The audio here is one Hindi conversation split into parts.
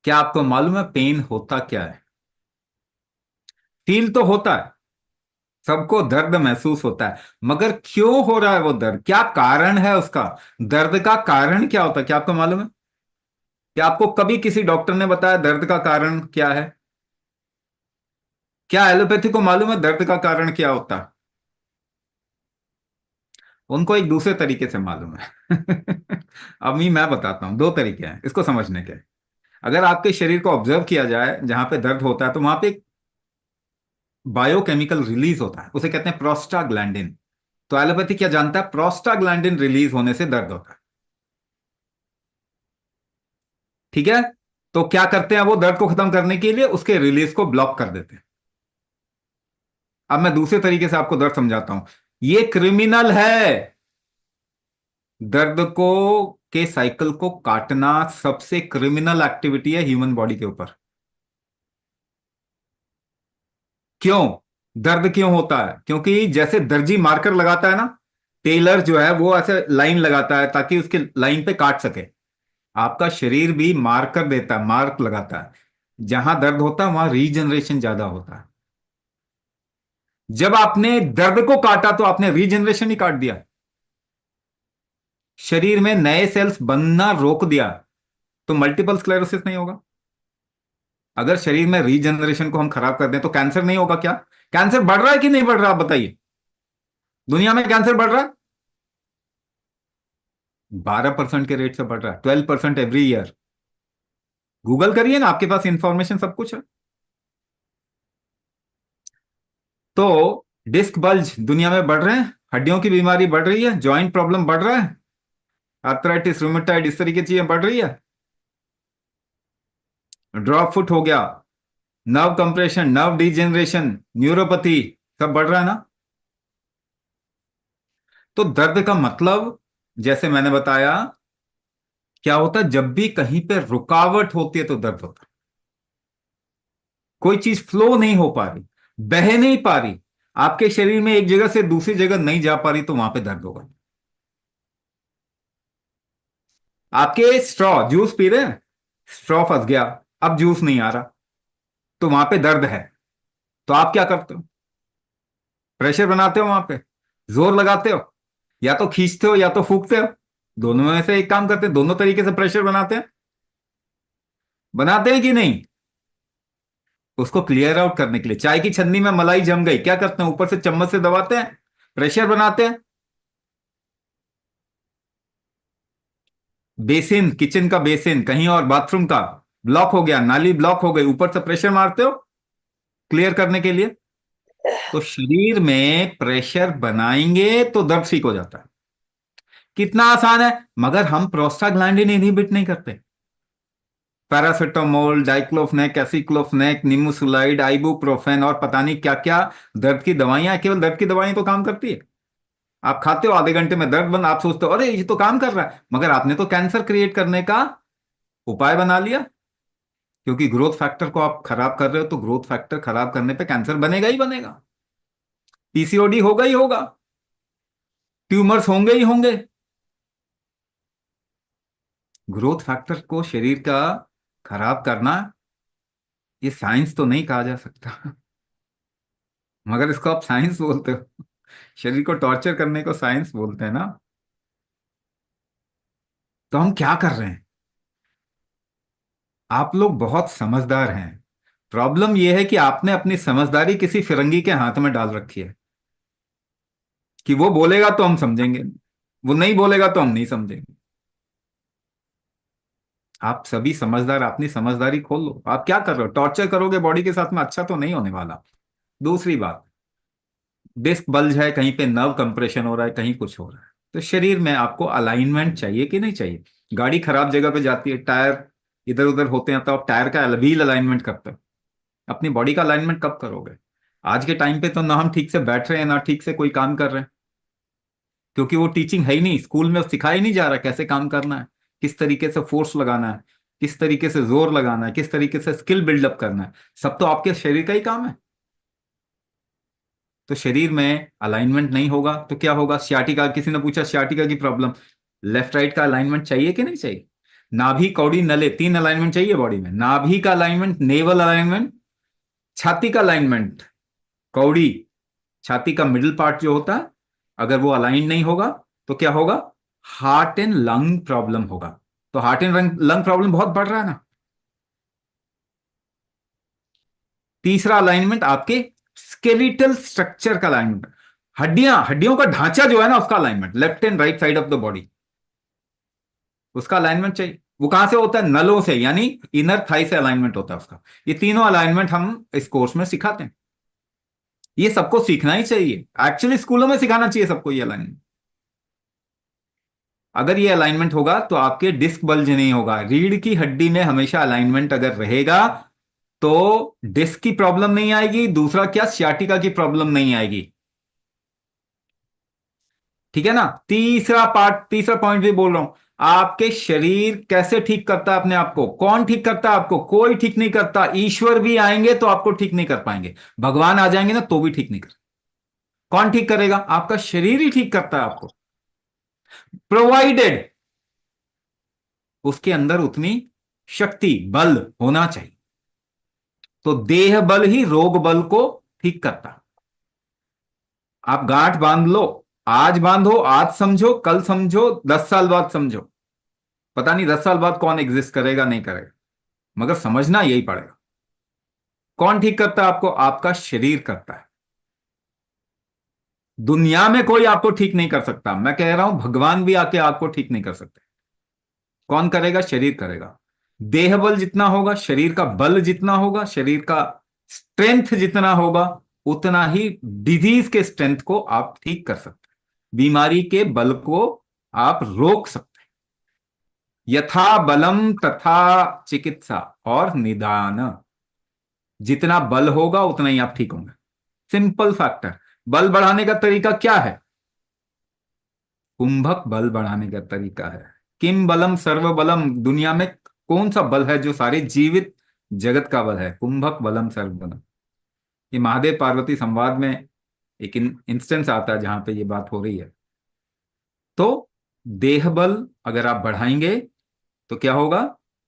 क्या आपको मालूम है पेन होता क्या है? फील तो होता है, सबको दर्द महसूस होता है, मगर क्यों हो रहा है वो दर्द, क्या कारण है उसका? दर्द का कारण क्या होता है, क्या आपको मालूम है? क्या आपको कभी किसी डॉक्टर ने बताया दर्द का कारण क्या है? क्या एलोपैथी को मालूम है दर्द का कारण क्या होता है? उनको एक दूसरे तरीके से मालूम है। अभी मैं बताता हूं, दो तरीके हैं इसको समझने के। अगर आपके शरीर को ऑब्जर्व किया जाए, जहां पे दर्द होता है तो वहां पे एक बायोकेमिकल रिलीज होता है, उसे कहते हैं प्रोस्टाग्लैंडिन। तो एलोपैथी क्या जानता है? प्रोस्टाग्लैंडिन रिलीज होने से दर्द होता है। ठीक है। तो क्या करते हैं वो दर्द को खत्म करने के लिए उसके रिलीज को ब्लॉक कर देते हैं। अब मैं दूसरे तरीके से आपको दर्द समझाता हूं। ये क्रिमिनल है। दर्द को के साइकिल को काटना सबसे क्रिमिनल एक्टिविटी है ह्यूमन बॉडी के ऊपर। क्यों? दर्द क्यों होता है? क्योंकि जैसे दर्जी मार्कर लगाता है ना, टेलर जो है वो ऐसे लाइन लगाता है ताकि उसके लाइन पे काट सके। आपका शरीर भी मार्कर देता है, मार्क लगाता है। जहां दर्द होता है वहां रीजनरेशन ज्यादा होता है। जब आपने दर्द को काटा तो आपने रीजनरेशन ही काट दिया, शरीर में नए सेल्स बनना रोक दिया। तो मल्टीपल स्क्लेरोसिस नहीं होगा। अगर शरीर में रीजनरेशन को हम खराब कर दें तो कैंसर नहीं होगा क्या? कैंसर बढ़ रहा है कि नहीं बढ़ रहा, आप बताइए। दुनिया में कैंसर बढ़ रहा है, 12% के रेट से बढ़ रहा है, 12% एवरी ईयर। गूगल करिए ना, आपके पास इंफॉर्मेशन सब कुछ है। तो डिस्क बल्ज दुनिया में बढ़ रहे हैं, हड्डियों की बीमारी बढ़ रही है, जॉइंट प्रॉब्लम बढ़ रहा है, आर्थराइटिस रूमेटाइड इस तरीके की चीजें बढ़ रही है। ड्रॉप फुट हो गया, nerve compression, nerve degeneration, neuropathy, सब बढ़ रहा है ना। तो दर्द का मतलब, जैसे मैंने बताया, क्या होता है जब भी कहीं पे रुकावट होती है तो दर्द होता है। कोई चीज फ्लो नहीं हो पा रही, बह नहीं पा रही, आपके शरीर में एक जगह से दूसरी जगह नहीं जा पा रही, तो वहां पे दर्द होगा। आपके स्ट्रॉ जूस पी रहे हैं, स्ट्रॉ फंस गया, अब जूस नहीं आ रहा, तो वहां पे दर्द है। तो आप क्या करते हो? प्रेशर बनाते हो वहां पे, जोर लगाते हो, या तो खींचते हो या तो फूकते हो। दोनों में से एक काम करते हैं, दोनों तरीके से प्रेशर बनाते हैं। बनाते हैं कि नहीं? उसको क्लियर आउट करने के लिए, चाय की छन्नी में मलाई जम गई, क्या करते हैं? ऊपर से चम्मच से दबाते हैं, प्रेशर बनाते हैं। बेसिन, किचन का बेसिन कहीं और, बाथरूम का ब्लॉक हो गया, नाली ब्लॉक हो गई, ऊपर से प्रेशर मारते हो क्लियर करने के लिए। तो शरीर में प्रेशर बनाएंगे तो दर्द ठीक हो जाता है। कितना आसान है। मगर हम प्रोस्टाग्लैंडिन इनहिबिट नहीं करते। पैरासिटामोल, डाइक्लोफेनेक, एसिक्लोफेनेक, निमुसुलाइड, आइबुप्रोफेन और पता नहीं क्या क्या दर्द की दवाइयां, केवल दर्द की दवाइयां तो काम करती है। आप खाते हो, आधे घंटे में दर्द बंद, आप सोचते हो अरे ये तो काम कर रहा है, मगर आपने तो कैंसर क्रिएट करने का उपाय बना लिया। क्योंकि ग्रोथ फैक्टर को आप खराब कर रहे हो, तो ग्रोथ फैक्टर खराब करने पे कैंसर बनेगा ही बनेगा, पीसीओडी होगा ही होगा, ट्यूमर्स होंगे ही होंगे। ग्रोथ फैक्टर को शरीर का खराब करना, ये साइंस तो नहीं कहा जा सकता। मगर इसको आप साइंस बोलते हो। शरीर को टॉर्चर करने को साइंस बोलते हैं ना। तो हम क्या कर रहे हैं? आप लोग बहुत समझदार हैं। प्रॉब्लम यह है कि आपने अपनी समझदारी किसी फिरंगी के हाथ में डाल रखी है, कि वो बोलेगा तो हम समझेंगे, वो नहीं बोलेगा तो हम नहीं समझेंगे। आप सभी समझदार, अपनी समझदारी खोल लो। आप क्या कर रहे हो? टॉर्चर करोगे बॉडी के साथ में, अच्छा तो नहीं होने वाला। दूसरी बात, डिस्क बल्ज है, कहीं पे नर्व कंप्रेशन हो रहा है, कहीं कुछ हो रहा है, तो शरीर में आपको अलाइनमेंट चाहिए कि नहीं चाहिए? गाड़ी खराब जगह पे जाती है, टायर इधर उधर होते हैं, तो आप टायर का व्हील अलाइनमेंट करते हो। अपनी बॉडी का अलाइनमेंट कब करोगे? आज के टाइम पे तो ना हम ठीक से बैठ रहे हैं, ना ठीक से कोई काम कर रहे हैं। क्योंकि वो टीचिंग है ही नहीं, स्कूल में सिखाया ही नहीं जा रहा कैसे काम करना है, किस तरीके से फोर्स लगाना है, किस तरीके से जोर लगाना है, किस तरीके से स्किल बिल्डअप करना है। सब तो आपके शरीर का ही काम है। तो शरीर में अलाइनमेंट नहीं होगा तो क्या होगा? सियाटिका, किसी ने पूछा सियाटिका की प्रॉब्लम, लेफ्ट राइट का अलाइनमेंट चाहिए कि नहीं चाहिए? नाभि कौड़ी नले, 3 अलाइनमेंट चाहिए बॉडी में। नाभि का अलाइनमेंट, नेवल अलाइनमेंट, छाती का अलाइनमेंट, कौड़ी, छाती का मिडिल पार्ट जो होता है, अगर वो अलाइन नहीं होगा तो क्या होगा? हार्ट एंड लंग प्रॉब्लम होगा। तो हार्ट एंड लंग प्रॉब्लम बहुत बढ़ रहा है ना। तीसरा अलाइनमेंट आपके स्केलिटल स्ट्रक्चर का अलाइनमेंट, हड्डियां, हड्डियों का ढांचा जो है ना, उसका alignment, left and right side of the body, उसका अलाइनमेंट चाहिए। वो कहां से होता है? नलों से, यानी इनर थाई से अलाइनमेंट होता है उसका। ये तीनों अलाइनमेंट हम इस कोर्स में सिखाते हैं। ये सबको सीखना ही चाहिए, एक्चुअली स्कूलों में सिखाना चाहिए सबको ये अलाइनमेंट। अगर ये अलाइनमेंट होगा तो आपके डिस्क बल्ज नहीं होगा। रीढ़ की हड्डी में हमेशा अलाइनमेंट अगर रहेगा तो डिस्क की प्रॉब्लम नहीं आएगी, दूसरा क्या, सियाटिका की प्रॉब्लम नहीं आएगी। ठीक है ना। तीसरा पार्ट, तीसरा पॉइंट भी बोल रहा हूं, आपके शरीर कैसे ठीक करता है अपने आप को? कौन ठीक करता है आपको? कोई ठीक नहीं करता। ईश्वर भी आएंगे तो आपको ठीक नहीं कर पाएंगे, भगवान आ जाएंगे ना तो भी ठीक नहीं कर। कौन ठीक करेगा? आपका शरीर ही ठीक करता है आपको, प्रोवाइडेड उसके अंदर उतनी शक्ति, बल होना चाहिए। तो देह बल ही रोग बल को ठीक करता है। आप गांठ बांध लो, आज बांधो, आज समझो, कल समझो, 10 साल बाद समझो, पता नहीं 10 साल बाद कौन एग्जिस्ट करेगा नहीं करेगा, मगर समझना यही पड़ेगा। कौन ठीक करता है आपको? आपका शरीर करता है। दुनिया में कोई आपको ठीक नहीं कर सकता। मैं कह रहा हूं भगवान भी आके आपको ठीक नहीं कर सकते। कौन करेगा? शरीर करेगा। देह बल जितना होगा, शरीर का बल जितना होगा, शरीर का स्ट्रेंथ जितना होगा, उतना ही डिजीज के स्ट्रेंथ को आप ठीक कर सकते हैं, बीमारी के बल को आप रोक सकते हैं। यथा बलम तथा चिकित्सा और निदान, जितना बल होगा उतना ही आप ठीक होंगे। Simple factor. बल बढ़ाने का तरीका क्या है? कुंभक बल बढ़ाने का तरीका है। किम बलम सर्व बलम, दुनिया में कौन सा बल है जो सारे जीवित जगत का बल है? कुंभक बलम सर्व बलम। ये महादेव पार्वती संवाद में एक इंस्टेंस आता है जहां पे ये बात हो रही है। तो देह बल अगर आप बढ़ाएंगे तो क्या होगा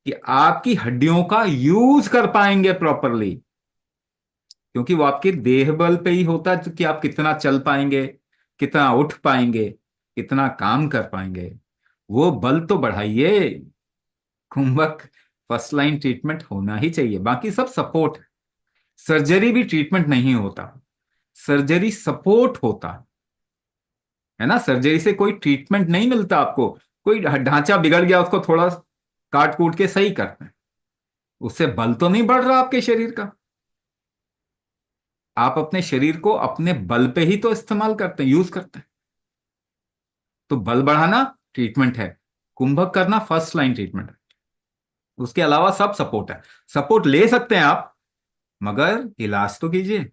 कि आपकी हड्डियों का यूज कर पाएंगे प्रॉपरली, क्योंकि वो आपके देह बल पे ही होता है कि आप कितना चल पाएंगे, कितना उठ पाएंगे, कितना काम कर पाएंगे। वो बल तो बढ़ाइए। कुंभक फर्स्ट लाइन ट्रीटमेंट होना ही चाहिए, बाकी सब सपोर्ट है। सर्जरी भी ट्रीटमेंट नहीं होता, सर्जरी सपोर्ट होता है ना। सर्जरी से कोई ट्रीटमेंट नहीं मिलता आपको। कोई ढांचा बिगड़ गया उसको थोड़ा काट कूट के सही करते हैं, उससे बल तो नहीं बढ़ रहा आपके शरीर का। आप अपने शरीर को अपने बल पे ही तो इस्तेमाल करते हैं, यूज करते हैं। तो बल बढ़ाना ट्रीटमेंट है, कुंभक करना फर्स्ट लाइन ट्रीटमेंट है। उसके अलावा सब सपोर्ट है। सपोर्ट ले सकते हैं आप, मगर इलाज तो कीजिए।